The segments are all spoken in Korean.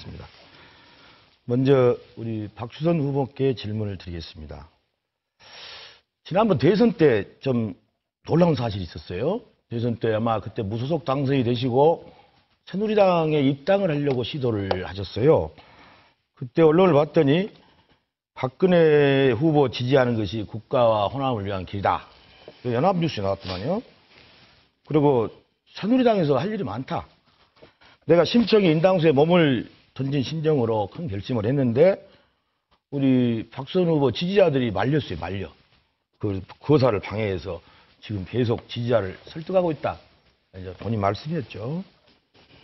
있습니다. 먼저 우리 박주선 후보께 질문을 드리겠습니다. 지난번 대선 때 좀 놀라운 사실이 있었어요. 대선 때 아마 그때 무소속 당선이 되시고 새누리당에 입당을 하려고 시도를 하셨어요. 그때 언론을 봤더니 박근혜 후보 지지하는 것이 국가와 호남을 위한 길이다. 연합뉴스에 나왔더만요. 그리고 새누리당에서 할 일이 많다. 내가 심청이 인당수에 몸을 던진 심정으로 큰 결심을 했는데 우리 박선 후보 지지자들이 말렸어요. 말려. 그 거사를 방해해서 지금 계속 지지자를 설득하고 있다. 이제 본인 말씀이었죠.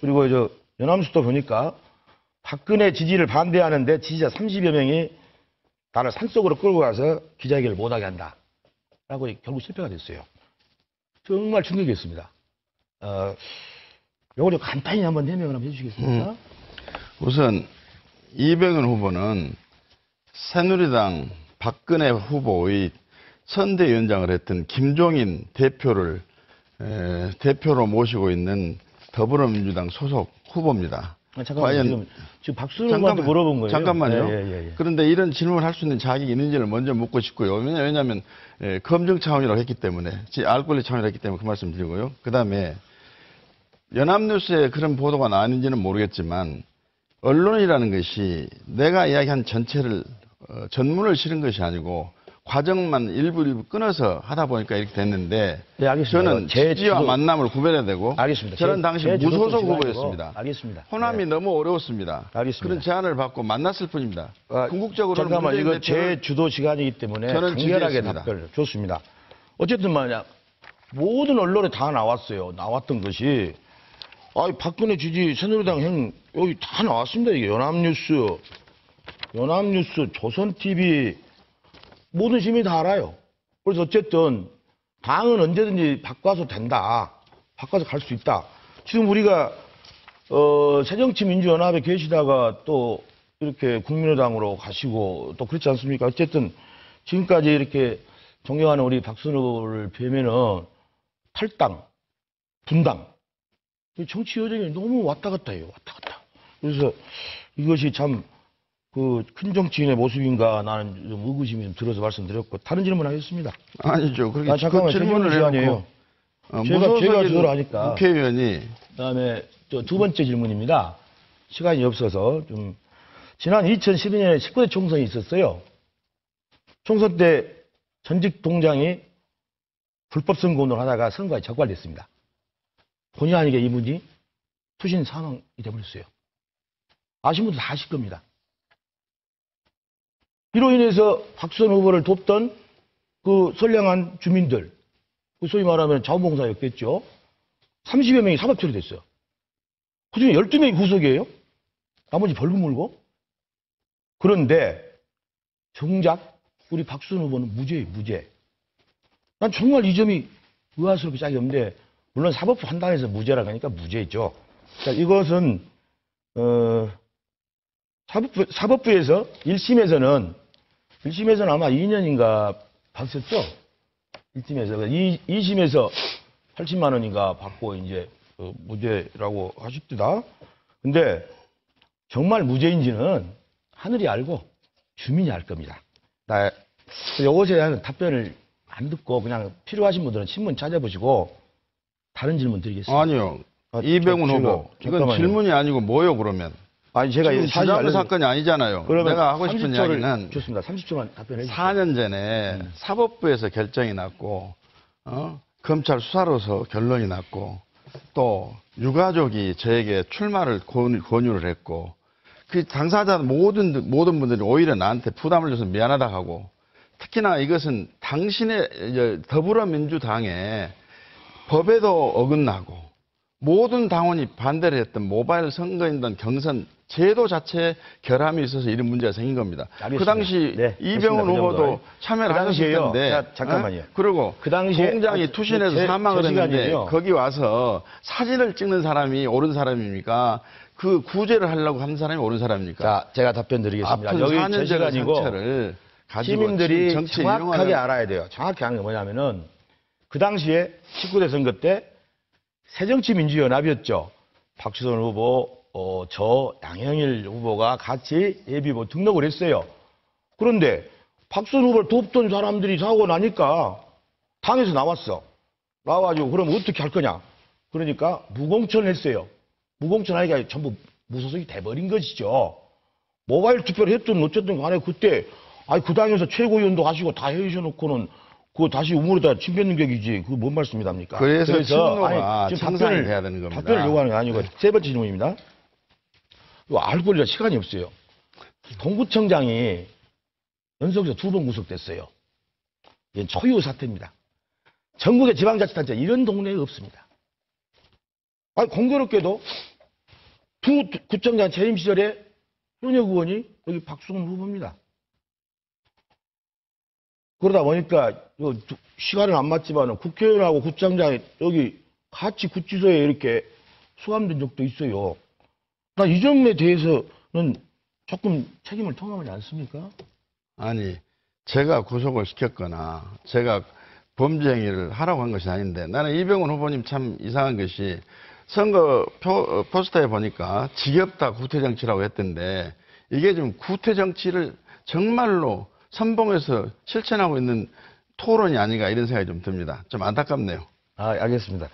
그리고 저 연합뉴스도 보니까 박근혜 지지를 반대하는데 지지자 30여 명이 나를 산속으로 끌고 가서 기자회견을 못하게 한다. 라고 결국 실패가 됐어요. 정말 충격이었습니다. 요거 좀 간단히 한번 해명을 한번 해주시겠습니까? 우선 이병헌 후보는 새누리당 박근혜 후보의 선대위원장을 했던 김종인 대표로 모시고 있는 더불어민주당 소속 후보입니다. 잠깐만요. 지금 박수현 후보한테 물어본 거예요. 잠깐만요. 예. 그런데 이런 질문을 할 수 있는 자격이 있는지를 먼저 묻고 싶고요. 왜냐하면 검증 차원이라고 했기 때문에, 알 권리 차원이라고 했기 때문에 그 말씀 드리고요. 그다음에 연합뉴스에 그런 보도가 나왔는지는 모르겠지만 언론이라는 것이 내가 이야기한 전체를 전문을 실은 것이 아니고 과정만 일부 끊어서 하다 보니까 이렇게 됐는데, 네, 알겠습니다. 저는 지지와 만남을 구별해야 되고, 알겠습니다. 저는 당시 무소속 후보였습니다. 알겠습니다. 호남이 너무 어려웠습니다. 알겠습니다. 그런 제안을 받고 만났을 뿐입니다. 궁극적으로 잠깐만, 이거 제 주도 시간이기 때문에 저는 간결하게 답변을 좋습니다. 어쨌든 만약 모든 언론에 다 나왔어요. 나왔던 것이 박근혜 지지 새누리당 형 여기 다 나왔습니다. 이게 연합뉴스, 조선TV 모든 시민이 다 알아요. 그래서 어쨌든 당은 언제든지 바꿔서 된다. 바꿔서 갈 수 있다. 지금 우리가 새정치민주연합에 계시다가 또 이렇게 국민의당으로 가시고 또 그렇지 않습니까? 어쨌든 지금까지 이렇게 존경하는 우리 박선호를 뵈면은 탈당, 분당, 정치 여정이 너무 왔다 갔다 해요. 왔다 갔다. 그래서 이것이 참 큰 정치인의 모습인가 나는 좀 의구심이 좀 들어서 말씀드렸고, 다른 질문 하겠습니다. 아니죠. 그렇게 잠깐만, 질문을 시간이에요. 제가 주도를 하니까. 국회의원이. 그다음에 두 번째 질문입니다. 시간이 없어서 좀 지난 2012년에 19대 총선이 있었어요. 총선 때 전직 동장이 불법 선거운동을 하다가 선거에 적발됐습니다. 본의 아니게 이분이 투신 사망이 돼버렸어요. 아시는 분들 다 아실 겁니다. 이로 인해서 박수선 후보를 돕던 그 선량한 주민들, 소위 말하면 자원봉사였겠죠. 30여 명이 사법 처리됐어요. 그중에 12명이 구속이에요. 나머지 벌금 물고. 그런데 정작 우리 박수선 후보는 무죄예요. 무죄. 난 정말 이 점이 의아스럽게 짝이 없는데, 물론 사법부 판단에서 무죄라고 하니까 무죄죠. 자, 이것은 사법부에서 1심에서는 아마 2년인가 받았었죠? 1심에서. 2심에서 80만 원인가 받고 이제 무죄라고 하십니다. 근데 정말 무죄인지는 하늘이 알고 주민이 알 겁니다. 이것에 대한 답변을 안 듣고 그냥 필요하신 분들은 신문 찾아보시고 다른 질문 드리겠습니다. 아니요. 이병헌 후보. 이건 질문이 아니고 뭐요, 그러면? 아니, 제가 지금 주담대 사건이 아니잖아요. 내가 하고 싶은 이야기는 좋습니다. 30초만 답변해 주세요. 4년 전에 사법부에서 결정이 났고, 검찰 수사로서 결론이 났고, 또 유가족이 저에게 출마를 권유를 했고, 그 당사자 모든 분들이 오히려 나한테 부담을 줘서 미안하다 하고, 특히나 이것은 당신의 더불어민주당의 법에도 어긋나고 모든 당원이 반대를 했던 모바일 선거인단 경선 제도 자체에 결함이 있어서 이런 문제가 생긴 겁니다. 알겠습니다. 그 당시 네, 이병헌 후보도 참여를 하셨을 텐데. 잠깐만요. 그리고 그 당시에 공장이 투신해서 사망을 했는데 거기 와서 사진을 찍는 사람이 옳은 사람입니까? 그 구제를 하려고 한 사람이 옳은 사람입니까? 자, 제가 답변 드리겠습니다. 아픈 여기 4년 제 전의 시간이고 상처를 가지고 시민들이 정치에 정확하게 알아야 돼요. 정확히 아는 게 뭐냐면은 그 당시에 19대 선거 때 새정치민주연합이었죠. 박주선 후보, 저 양영일 후보가 같이 예비후보 등록을 했어요. 그런데 박수선 후보를 돕던 사람들이 사고 나니까 당에서 나왔어. 나와가지고 그럼 어떻게 할 거냐. 그러니까 무공천을 했어요. 무공천하니까 전부 무소속이 돼버린 것이죠. 모바일 투표를 했든 어쨌든 간에 그때 그 당에서 최고위원도 하시고 다 해주셔놓고는 그거 다시 우물에다 침 뱉는 격이지. 그거 뭔 말씀입니까? 그래서 친노가 창상이 돼야 되는 겁니다. 답변을 요구하는 게 아니고 세 번째 질문입니다. 알 권리가 시간이 없어요. 동구청장이 연속해서 2번 구속됐어요. 이건 초유 사태입니다. 전국의 지방자치단체 이런 동네에 없습니다. 공교롭게도 두 구청장 재임 시절에 현역 의원이 여기 박수선 후보입니다. 그러다 보니까 시간은 안 맞지만 국회의원하고 구청장이 여기 같이 구치소에 이렇게 수감된 적도 있어요. 이 점에 대해서는 조금 책임을 통하지 않습니까? 아니, 제가 구속을 시켰거나 제가 범죄 행위를 하라고 한 것이 아닌데 나는 이병헌 후보님 참 이상한 것이 선거 포스터에 보니까 지겹다 구태정치라고 했던데 이게 좀 구태정치를 정말로 선봉에서 실천하고 있는 토론이 아닌가 이런 생각이 좀 듭니다. 좀 안타깝네요. 알겠습니다.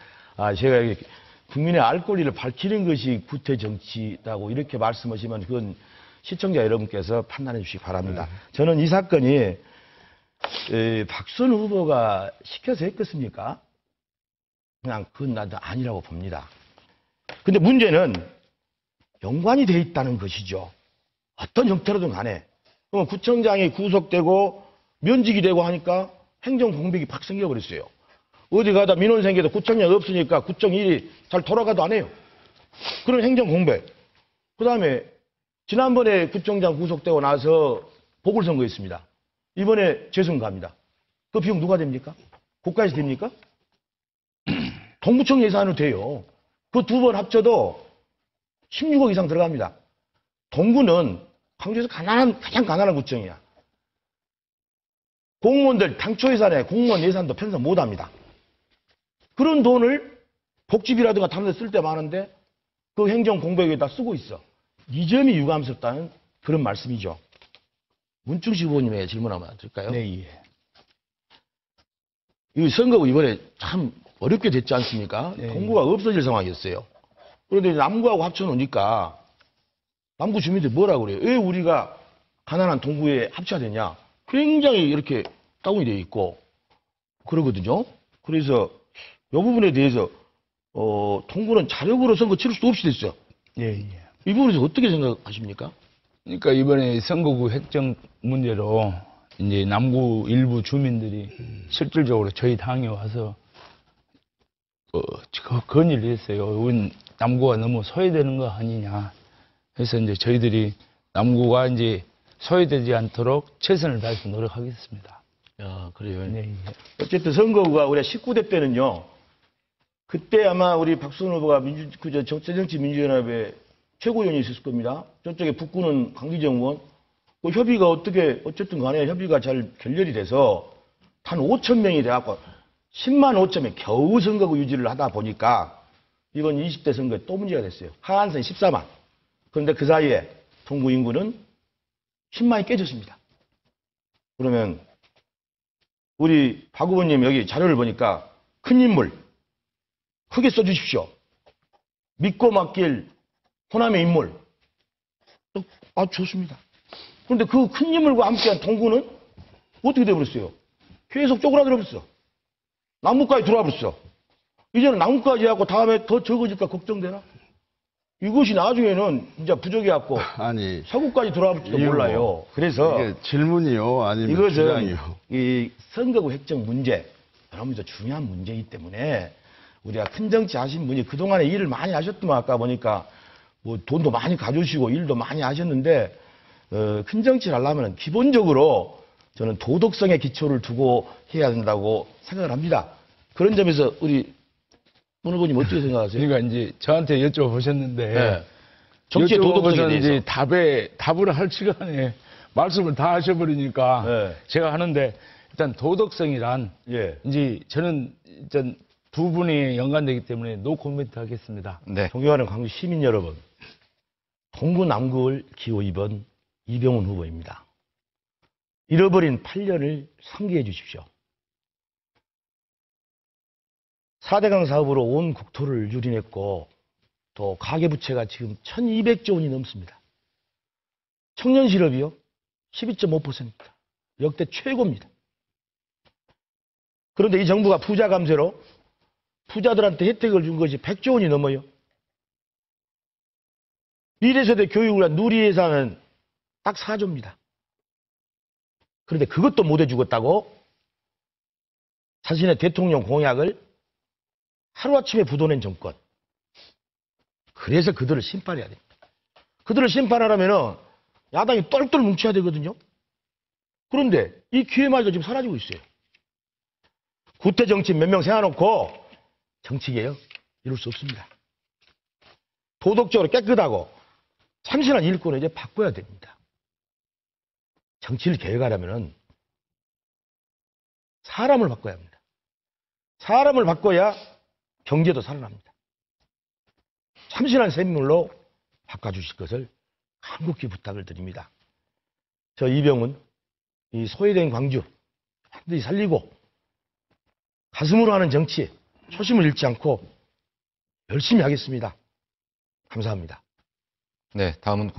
제가 이렇게 국민의 알 권리를 밝히는 것이 구태정치라고 이렇게 말씀하시면 그건 시청자 여러분께서 판단해 주시기 바랍니다. 저는 이 사건이 박수선 후보가 시켜서 했겠습니까? 그냥 그건 나도 아니라고 봅니다. 근데 문제는 연관이 돼 있다는 것이죠. 어떤 형태로든 간에. 그러면 구청장이 구속되고 면직이 되고 하니까 행정 공백이 팍 생겨버렸어요. 어디 가다 민원 생겨도 구청장이 없으니까 구청 일이 잘 돌아가도 안 해요. 그런 행정 공백. 그 다음에 지난번에 구청장 구속되고 나서 보궐선거했습니다. 이번에 재선거합니다. 그 비용 누가 됩니까? 국가에서 됩니까? 동구청 예산으로 돼요. 그 2번 합쳐도 16억 이상 들어갑니다. 동구는 광주에서 가장 가난한 구청이야. 공무원들 당초 예산에 공무원 예산도 편성 못합니다. 그런 돈을 복지비라든가 다른 데 쓸 때 많은데 그 행정 공백에다 쓰고 있어. 이 점이 유감스럽다는 그런 말씀이죠. 문충식 후보님의 질문 한번 드릴까요? 네, 예. 이 선거가 이번에 참 어렵게 됐지 않습니까? 네. 동구가 없어질 상황이었어요. 그런데 남구하고 합쳐놓으니까 남구 주민들이 뭐라 그래요? 왜 우리가 가난한 동구에 합쳐야 되냐? 굉장히 이렇게 다운이 돼 있고 그러거든요. 그래서 이 부분에 대해서 동구는 자력으로 선거 치를 수 없이 됐어요. 예, 예. 이 부분에서 어떻게 생각하십니까? 그러니까 이번에 선거구 획정 문제로 이제 남구 일부 주민들이 실질적으로 저희 당에 와서 건의를 했어요. 남구가 너무 소외되는 거 아니냐. 그래서 이제 저희들이 남구가 이제 소외되지 않도록 최선을 다해서 노력하겠습니다. 그래요. 네, 예. 어쨌든 선거구가 우리가 19대 때는요. 그때 아마 우리 박수선 후보가 새정치민주연합의 최고위원이 있었을 겁니다. 저쪽에 북구는 강기정 의원. 그 협의가 어쨌든 간에 협의가 잘 결렬이 돼서 한 5천 명이 돼갖고 10만 5천명 겨우 선거구 유지를 하다 보니까 이번 20대 선거에 또 문제가 됐어요. 하한선이 14만. 그런데 그 사이에 동구 인구는 10만이 깨졌습니다. 그러면 우리 박 후보님 여기 자료를 보니까 큰 인물 크게 써주십시오. 믿고 맡길 호남의 인물. 좋습니다. 그런데 그 큰 인물과 함께한 동구는 어떻게 돼버렸어요? 계속 쪼그라들어버렸어. 남구까지 들어와버렸어. 이제는 남구까지 해갖고 다음에 더 적어질까 걱정되나? 이것이 나중에는 진짜 부족해갖고 아니, 서구까지 들어와볼지도 몰라요. 그래서 이게 질문이요, 아니면 이것은 주장이요? 이 선거구 획정 문제 너무 중요한 문제이기 때문에 우리가 큰 정치 하신 분이 그동안에 일을 많이 하셨더만 아까 보니까 뭐 돈도 많이 가져오시고 일도 많이 하셨는데 큰 정치를 하려면 기본적으로 저는 도덕성의 기초를 두고 해야 된다고 생각을 합니다. 그런 점에서 우리 문 후보님 어떻게 생각하세요? 그러니까 이제 저한테 여쭤보셨는데 네. 정치의 도덕성에 이제 대해서 답을 할 시간에 말씀을 다 하셔버리니까 네. 제가 하는데 일단 도덕성이란 예. 이제 저는 일단 두 분이 연관되기 때문에 노 코멘트 하겠습니다. 네. 존경하는 광주 시민 여러분, 동구 남구를 기호 2번 이병훈 후보입니다. 잃어버린 8년을 상기해 주십시오. 4대강 사업으로 온 국토를 유린했고 또 가계부채가 지금 1200조 원이 넘습니다. 청년 실업이요 12.5%. 역대 최고입니다. 그런데 이 정부가 부자 감세로 부자들한테 혜택을 준 것이 100조 원이 넘어요. 미래세대 교육을 위한 누리 예산은 딱 4조입니다. 그런데 그것도 못 해주겠다고 자신의 대통령 공약을 하루아침에 부도낸 정권. 그래서 그들을 심판해야 됩니다. 그들을 심판하려면 야당이 똘똘 뭉쳐야 되거든요. 그런데 이 기회마저 지금 사라지고 있어요. 구태 정치인 몇 명 세워놓고 정치개혁 이룰 수 없습니다. 도덕적으로 깨끗하고 참신한 일꾼을 이제 바꿔야 됩니다. 정치를 개혁하려면 사람을 바꿔야 합니다. 사람을 바꿔야 경제도 살아납니다. 참신한 샘물로 바꿔주실 것을 간곡히 부탁을 드립니다. 저 이병훈, 이 소외된 광주 반드시 살리고 가슴으로 하는 정치 초심을 잃지 않고 열심히 하겠습니다. 감사합니다. 네, 다음은